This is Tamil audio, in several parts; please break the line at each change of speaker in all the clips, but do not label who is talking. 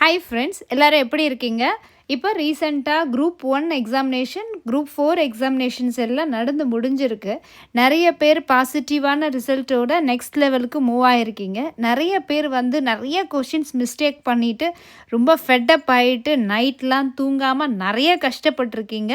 ஹாய் ஃப்ரெண்ட்ஸ், எல்லாரும் எப்படி இருக்கீங்க? இப்போ ரீசெண்டாக குரூப் 1 எக்ஸாமினேஷன், குரூப் 4 எக்ஸாமினேஷன்ஸ் எல்லாம் நடந்து முடிஞ்சிருக்கு. நிறைய பேர் பாசிட்டிவான ரிசல்ட்டோட நெக்ஸ்ட் லெவலுக்கு மூவ் ஆகிருக்கீங்க. நிறைய பேர் நிறைய கொஷின்ஸ் மிஸ்டேக் பண்ணிவிட்டு ரொம்ப ஃபெட்டப் ஆகிட்டு நைட்லாம் தூங்காமல் நிறைய கஷ்டப்பட்டுருக்கீங்க.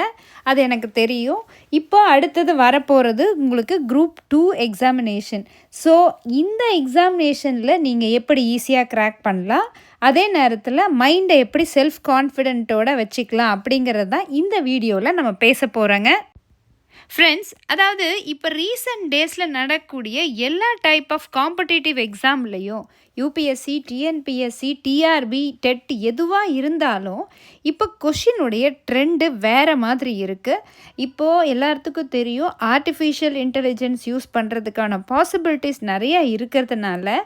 அது எனக்கு தெரியும். இப்போ அடுத்தது வரப்போகிறது உங்களுக்கு குரூப் 2 எக்ஸாமினேஷன். ஸோ இந்த எக்ஸாமினேஷனில் நீங்கள் எப்படி ஈஸியாக கிராக் பண்ணலாம், அதே நேரத்தில் மைண்டை எப்படி செல்ஃப் கான்ஃபிடென்ட்டோட வச்சுக்கலாம் அப்படிங்கிறது தான் இந்த வீடியோவில் நம்ம பேச போகிறோங்க. ஃப்ரெண்ட்ஸ், அதாவது இப்போ ரீசெண்ட் டேஸில் நடக்கக்கூடிய எல்லா டைப் ஆஃப் காம்படிட்டிவ் எக்ஸாம்லேயும் யூபிஎஸ்சி, டிஎன்பிஎஸ்சி, டிஆர்பி, டெட் எதுவாக இருந்தாலும் இப்போ கொஷினுடைய ட்ரெண்டு வேறு மாதிரி இருக்குது. இப்போது எல்லாத்துக்கும் தெரியும், ஆர்டிஃபிஷியல் இன்டெலிஜென்ஸ் யூஸ் பண்ணுறதுக்கான பாசிபிலிட்டிஸ் நிறையா இருக்கிறதுனால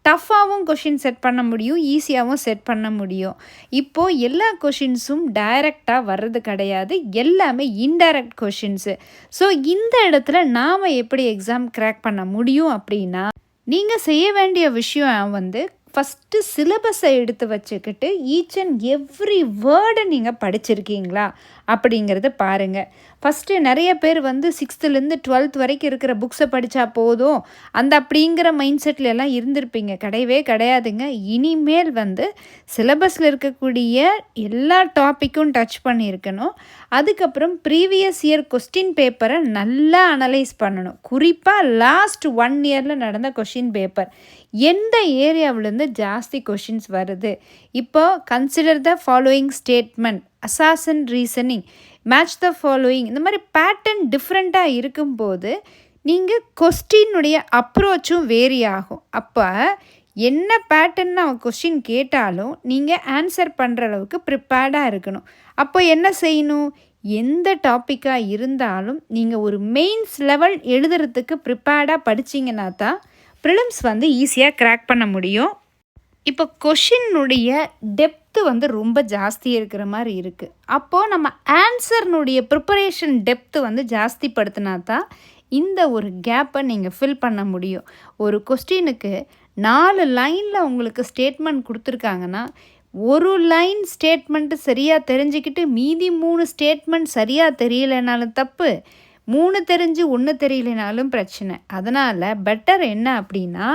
டஃப்பாகவும் கொஷின் செட் பண்ண முடியும், ஈஸியாகவும் செட் பண்ண முடியும். இப்போது எல்லா கொஷின்ஸும் டைரெக்டாக வர்றது கிடையாது, எல்லாமே இன்டைரக்ட் கொஷின்ஸு. ஸோ இந்த இடத்துல நாம் எப்படி எக்ஸாம் கிராக் பண்ண முடியும் அப்படின்னா, நீங்கள் செய்ய வேண்டிய விஷயம் ஃபஸ்ட்டு சிலபஸை எடுத்து வச்சுக்கிட்டு ஈச் அண்ட் எவ்ரி வேர்டை நீங்கள் படிச்சிருக்கீங்களா அப்படிங்கிறத பாருங்கள். ஃபஸ்ட்டு நிறைய பேர் 6th-லேருந்து 12th வரைக்கும் இருக்கிற புக்ஸை படித்தா போதும் அப்படிங்கிற மைண்ட் செட்டில் எல்லாம் இருந்திருப்பீங்க. கிடையவே கிடையாதுங்க. இனிமேல் சிலபஸில் இருக்கக்கூடிய எல்லா டாப்பிக்கும் டச் பண்ணியிருக்கணும். அதுக்கப்புறம் ப்ரீவியஸ் இயர் கொஸ்டின் பேப்பரை நல்லா அனலைஸ் பண்ணணும். குறிப்பாக லாஸ்ட் 1 இயரில் நடந்த கொஷின் பேப்பர் எந்த ஏரியாவிலேருந்து ஜாஸ்தி கொஷின்ஸ் வருது. இப்போ consider the following statement, Assassin's reasoning, match the following, இந்த மாதிரி பேட்டர்ன் டிஃப்ரெண்ட்டாக இருக்கும்போது நீங்கள் கொஸ்டினுடைய அப்ரோச்சும் வேரி ஆகும். அப்போ என்ன பேட்டர்ன் அவன் கொஸ்டின் கேட்டாலும் நீங்கள் ஆன்சர் பண்ணுற அளவுக்கு ப்ரிப்பேர்டாக இருக்கணும். அப்போ என்ன செய்யணும், எந்த டாப்பிக்காக இருந்தாலும் நீங்கள் ஒரு மெயின்ஸ் லெவல் எழுதுறதுக்கு ப்ரிப்பேர்டாக படிச்சிங்கன்னா தான் ப்ரிலிம்ஸ் ஈஸியாக கிராக் பண்ண முடியும். இப்போ கொஷினுடைய டெப்த்து ரொம்ப ஜாஸ்தி இருக்கிற மாதிரி இருக்குது. அப்போது நம்ம ஆன்சர்னுடைய ப்ரிப்பரேஷன் டெப்த்து ஜாஸ்தி படுத்தினா தான் இந்த ஒரு கேப்பை நீங்கள் ஃபில் பண்ண முடியும். ஒரு கொஸ்டினுக்கு 4 லைனில் உங்களுக்கு ஸ்டேட்மெண்ட் கொடுத்துருக்காங்கன்னா, ஒரு லைன் ஸ்டேட்மெண்ட்டு சரியாக தெரிஞ்சுக்கிட்டு மீதி 3 ஸ்டேட்மெண்ட் சரியாக தெரியலைனாலும் தப்பு, 3 தெரிஞ்சு 1 தெரியலனாலும் பிரச்சனை. அதனால் பெட்டர் என்ன அப்படின்னா,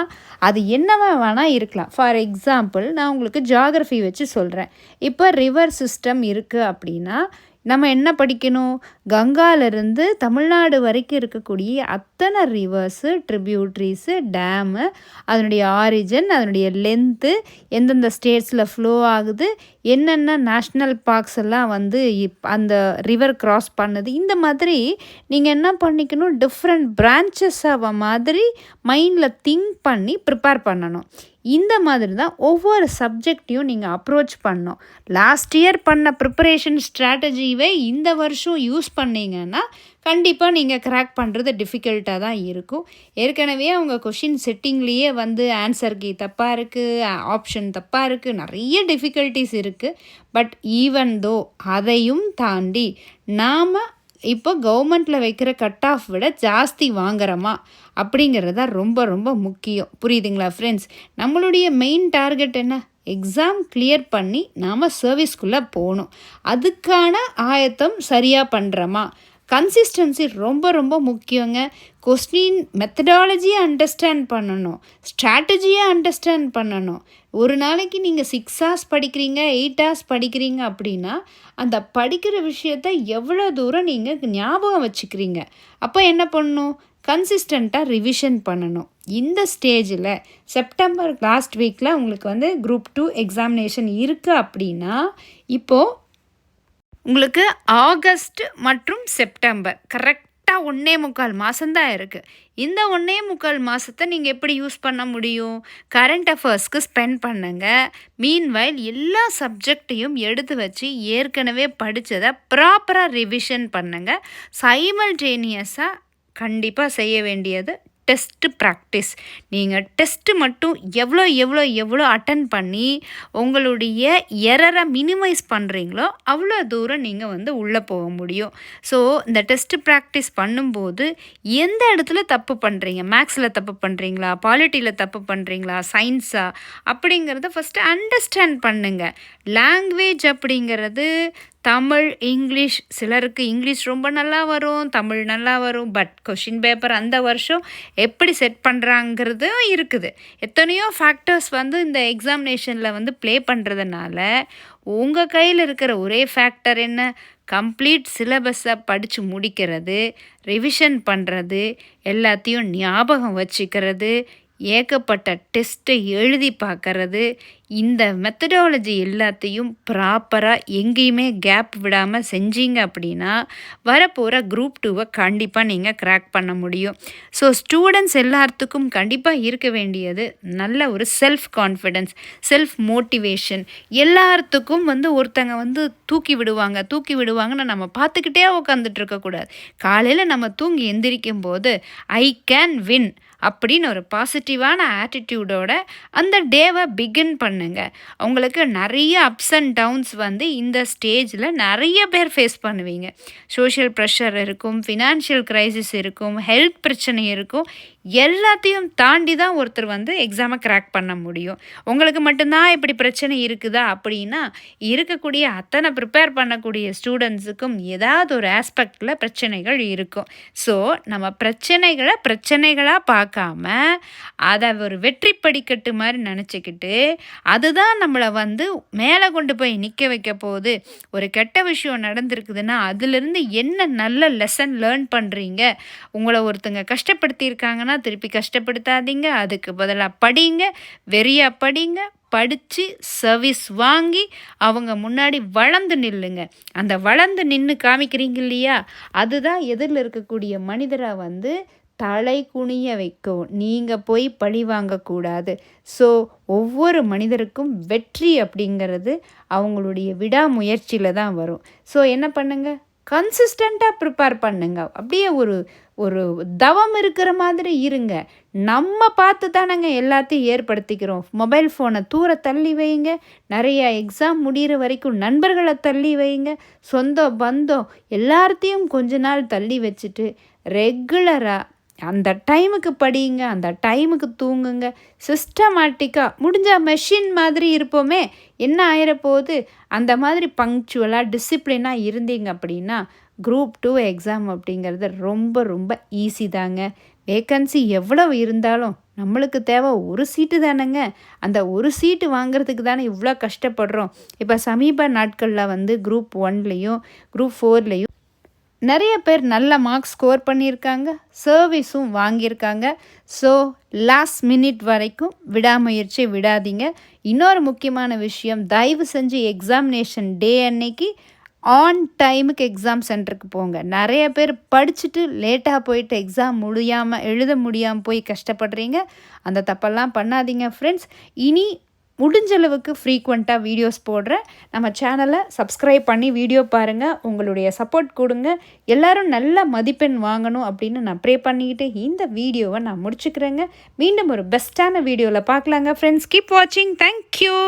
அது என்னவா வேணால் இருக்கலாம். ஃபார் எக்ஸாம்பிள், நான் உங்களுக்கு ஜியாகிரஃபி வச்சு சொல்கிறேன். இப்போ ரிவர் சிஸ்டம் இருக்குது அப்படின்னா நம்ம என்ன படிக்கணும், கங்காவிலேருந்து தமிழ்நாடு வரைக்கும் இருக்கக்கூடிய அத்தனை ரிவர்ஸு, ட்ரிபியூட்ரிஸு, டேமு, அதனுடைய ஆரிஜின், அதனுடைய லென்த்து, எந்தெந்த ஸ்டேட்ஸில் ஃப்ளோ ஆகுது, என்னென்ன நேஷ்னல் பார்க்ஸ் எல்லாம் அந்த ரிவர் கிராஸ் பண்ணுது, இந்த மாதிரி நீங்கள் என்ன பண்ணிக்கணும், டிஃப்ரெண்ட் பிரான்ச்சஸ் மாதிரி மைண்டில் திங்க் பண்ணி ப்ரிப்பேர் பண்ணணும். இந்த மாதிரி தான் ஒவ்வொரு சப்ஜெக்டையும் நீங்கள் அப்ரோச் பண்ணணும். லாஸ்ட் இயர் பண்ண ப்ரிப்பரேஷன் ஸ்ட்ராட்டஜிவே இந்த வருஷம் யூஸ் பண்ணிங்கன்னா கண்டிப்பாக நீங்கள் கிராக் பண்ணுறது டிஃபிகல்ட்டாக தான் இருக்கும். ஏற்கனவே அவங்க கொஷின் செட்டிங்லேயே ஆன்சர் கீ தப்பாக இருக்குது, ஆப்ஷன் தப்பாக இருக்குது, நிறைய டிஃபிகல்ட்டிஸ் இருக்குது. பட் ஈவன் தோ அதையும் தாண்டி நாம் இப்போ கவர்மெண்ட்டில் வைக்கிற கட் ஆஃப் விட ஜாஸ்தி வாங்குறோமா அப்படிங்கிறது தான் ரொம்ப ரொம்ப முக்கியம். புரியுதுங்களா ஃப்ரெண்ட்ஸ்? நம்மளுடைய மெயின் டார்கெட் என்ன, எக்ஸாம் கிளியர் பண்ணி நாம் சர்வீஸ்குள்ளே போகணும். அதுக்கான ஆயத்தம் சரியாக பண்ணுறோமா, கன்சிஸ்டன்சி ரொம்ப ரொம்ப முக்கியங்க. கொஸ்டின் மெத்தடாலஜியை அண்டர்ஸ்டாண்ட் பண்ணணும், ஸ்ட்ராட்டஜியை அண்டர்ஸ்டாண்ட் பண்ணணும். ஒரு நாளைக்கு நீங்கள் 6 hours படிக்கிறீங்க, 8 hours படிக்கிறீங்க அப்படின்னா அந்த படிக்கிற விஷயத்த எவ்வளோ தூரம் நீங்கள் ஞாபகம் வச்சுக்கிறீங்க. அப்போ என்ன பண்ணணும், கன்சிஸ்டண்ட்டாக ரிவிஷன் பண்ணணும். இந்த ஸ்டேஜில் செப்டம்பர் லாஸ்ட் வீக்கில் உங்களுக்கு குரூப் 2 எக்ஸாமினேஷன் இருக்குது அப்படின்னா, இப்போது உங்களுக்கு ஆகஸ்ட் மற்றும் செப்டம்பர் கரெக்டாக 1.25 மாதம்தான் இருக்குது. இந்த 1.25 மாதத்தை நீங்கள் எப்படி யூஸ் பண்ண முடியும், கரண்ட் அஃபேர்ஸ்க்கு ஸ்பெண்ட் பண்ணுங்கள். மீன்வைல் எல்லா சப்ஜெக்டையும் எடுத்து வச்சு ஏற்கனவே படித்ததை ப்ராப்பராக ரிவிஷன் பண்ணுங்கள். சைமல்டேனியஸாக கண்டிப்பாக செய்ய வேண்டியது டெஸ்ட்டு ப்ராக்டிஸ். நீங்கள் டெஸ்ட்டு மட்டும் எவ்வளோ எவ்வளோ எவ்வளோ அட்டன் பண்ணி உங்களுடைய எரரை மினிமைஸ் பண்ணுறீங்களோ அவ்வளோ தூரம் நீங்கள் வந்து உள்ளே போக முடியும். ஸோ இந்த டெஸ்ட்டு ப்ராக்டிஸ் பண்ணும்போது எந்த இடத்துல தப்பு பண்ணுறீங்க, மேக்ஸில் தப்பு பண்ணுறீங்களா, பாலிட்டியில் தப்பு பண்ணுறீங்களா, சயின்ஸா அப்படிங்கிறத ஃபஸ்ட்டு அண்டர்ஸ்டாண்ட் பண்ணுங்கள். லாங்குவேஜ் அப்படிங்கிறது தமிழ், இங்கிலீஷ், சிலருக்கு இங்கிலீஷ் ரொம்ப நல்லா வரும், தமிழ் நல்லா வரும். பட் கொஷின் பேப்பர் அந்த வருஷம் எப்படி செட் பண்ணுறாங்கிறதும் இருக்குது. எத்தனையோ ஃபேக்டர்ஸ் வந்து இந்த எக்ஸாமினேஷனில் வந்து ப்ளே பண்ணுறதுனால உங்கள் கையில் இருக்கிற ஒரே ஃபேக்டர் என்ன, கம்ப்ளீட் சிலபஸை படித்து முடிக்கிறது, ரிவிஷன் பண்ணுறது, எல்லாத்தையும் ஞாபகம் வச்சுக்கிறது, ஏகப்பட்ட டெஸ்ட்டை எழுதி பார்க்கறது. இந்த மெத்தடாலஜி எல்லாத்தையும் ப்ராப்பராக எங்கேயுமே கேப் விடாமல் செஞ்சீங்க அப்படின்னா வரப்போகிற குரூப் 2வை கண்டிப்பாக நீங்கள் கிராக் பண்ண முடியும். ஸோ ஸ்டூடெண்ட்ஸ் எல்லாத்துக்கும் கண்டிப்பாக இருக்க வேண்டியது நல்ல ஒரு செல்ஃப் கான்ஃபிடென்ஸ், செல்ஃப் மோட்டிவேஷன். எல்லாத்துக்கும் வந்து ஒருத்தங்க வந்து தூக்கி விடுவாங்கன்னு நம்ம பார்த்துக்கிட்டே உட்காந்துட்டு இருக்கக்கூடாது. காலையில் நம்ம தூங்கி எந்திரிக்கும் போது ஐ கேன் வின் அப்படின்னு ஒரு பாசிட்டிவான ஆட்டிடியூடோட அந்த டேவை பிகின் பண்ணுங்கள். உங்களுக்கு நிறைய அப்ஸ் அண்ட் டவுன்ஸ் வந்து இந்த ஸ்டேஜில் நிறைய பேர் ஃபேஸ் பண்ணுவீங்க. சோஷியல் ப்ரெஷர் இருக்கும், ஃபினான்ஷியல் க்ரைசிஸ் இருக்கும், ஹெல்த் பிரச்சனை இருக்கும். எல்லாத்தையும் தாண்டி தான் ஒருத்தர் வந்து எக்ஸாமை கிராக் பண்ண முடியும். உங்களுக்கு மட்டும்தான் இப்படி பிரச்சனை இருக்குதா அப்படின்னா இருக்கக்கூடிய அத்தனை ப்ரிப்பேர் பண்ணக்கூடிய ஸ்டூடெண்ட்ஸுக்கும் ஏதாவது ஒரு ஆஸ்பெக்டில் பிரச்சனைகள் இருக்கும். ஸோ நம்ம பிரச்சனைகளாக பார்க்காம அதை ஒரு வெற்றி படிக்கட்டு மாதிரி நினச்சிக்கிட்டு அதுதான் நம்மளை வந்து மேலே கொண்டு போய் நிற்க வைக்க போகுது. ஒரு கெட்ட விஷயம் நடந்திருக்குதுன்னா அதிலிருந்து என்ன நல்ல லெசன் லேர்ன் பண்ணுறீங்க, உங்களை ஒருத்தங்க கஷ்டப்படுத்தியிருக்காங்கன்னா திருப்பி கஷ்டப்படுத்தாதீங்க, அதுக்கு பதிலாக படிங்க, வெறியாக படிங்க, படித்து சர்வீஸ் வாங்கி அவங்க முன்னாடி வளர்ந்து நில்லுங்க. அந்த வளர்ந்து நின்று காமிக்கிறீங்க இல்லையா, அதுதான் எதிரில் இருக்கக்கூடிய மனிதரை வந்து தலை குனிய வைக்கும். நீங்கள் போய் பழி வாங்கக்கூடாது. ஸோ ஒவ்வொரு மனிதருக்கும் வெற்றி அப்படிங்கிறது அவங்களுடைய விடாமுயற்சியில் தான் வரும். ஸோ என்ன பண்ணுங்கள், கன்சிஸ்டண்ட்டாக ப்ரிப்பேர் பண்ணுங்க. அப்படியே ஒரு தவம் இருக்கிற மாதிரி இருங்க. நம்ம பார்த்து தானங்க எல்லாத்தையும் ஏற்படுத்திக்கிறோம். மொபைல் ஃபோனை தூர தள்ளி வைங்க. நிறைய எக்ஸாம் முடிகிற வரைக்கும் நண்பர்களை தள்ளி வைங்க. சொந்த பந்தம் எல்லாத்தையும் கொஞ்ச நாள் தள்ளி வச்சுட்டு ரெகுலராக அந்த டைமுக்கு படிங்க, அந்த டைமுக்கு தூங்குங்க. சிஸ்டமேட்டிக்காக முடிஞ்சால் மெஷின் மாதிரி இருப்போமே, என்ன ஆயிரப்போகுது, அந்த மாதிரி பங்க்சுவலாக டிசிப்ளினாக இருந்தீங்க அப்படின்னா குரூப் 2 எக்ஸாம் அப்படிங்கிறது ரொம்ப ரொம்ப ஈஸி தாங்க. வேக்கன்சி எவ்வளவு இருந்தாலும் நம்மளுக்கு தேவை ஒரு சீட்டு தானேங்க. அந்த ஒரு சீட்டு வாங்கிறதுக்கு தானே இவ்வளோ கஷ்டப்படுறோம். இப்போ சமீப நாட்களில் வந்து குரூப் 1லேயும் குரூப் 4லேயும் நிறைய பேர் நல்ல மார்க்ஸ் ஸ்கோர் பண்ணியிருக்காங்க, சர்வீஸும் வாங்கியிருக்காங்க. ஸோ லாஸ்ட் மினிட் வரைக்கும் விடாமுயற்சி விடாதீங்க. இன்னொரு முக்கியமான விஷயம், தயவு செஞ்சு எக்ஸாமினேஷன் டே அன்னைக்கு ஆன் டைமுக்கு எக்ஸாம் சென்டருக்கு போங்க. நிறைய பேர் படிச்சுட்டு லேட்டாக போயிட்டு எக்ஸாம் எழுத முடியாமல் போய் கஷ்டப்படுறீங்க. அந்த தப்பெல்லாம் பண்ணாதீங்க ஃப்ரெண்ட்ஸ். இனி முடிஞ்சளவுக்கு ஃப்ரீக்வெண்ட்டாக வீடியோஸ் போடுறேன். நம்ம சேனலை சப்ஸ்கிரைப் பண்ணி வீடியோ பாருங்கள், உங்களுடைய சப்போர்ட் கொடுங்க. எல்லோரும் நல்ல மதிப்பெண் வாங்கணும் அப்படின்னு நான் ப்ரே பண்ணிக்கிட்டு இந்த வீடியோவை நான் முடிச்சுக்கிறேங்க. மீண்டும் ஒரு பெஸ்ட்டான வீடியோவில் பார்க்கலாங்க ஃப்ரெண்ட்ஸ். கீப் வாட்சிங். தேங்க்யூ.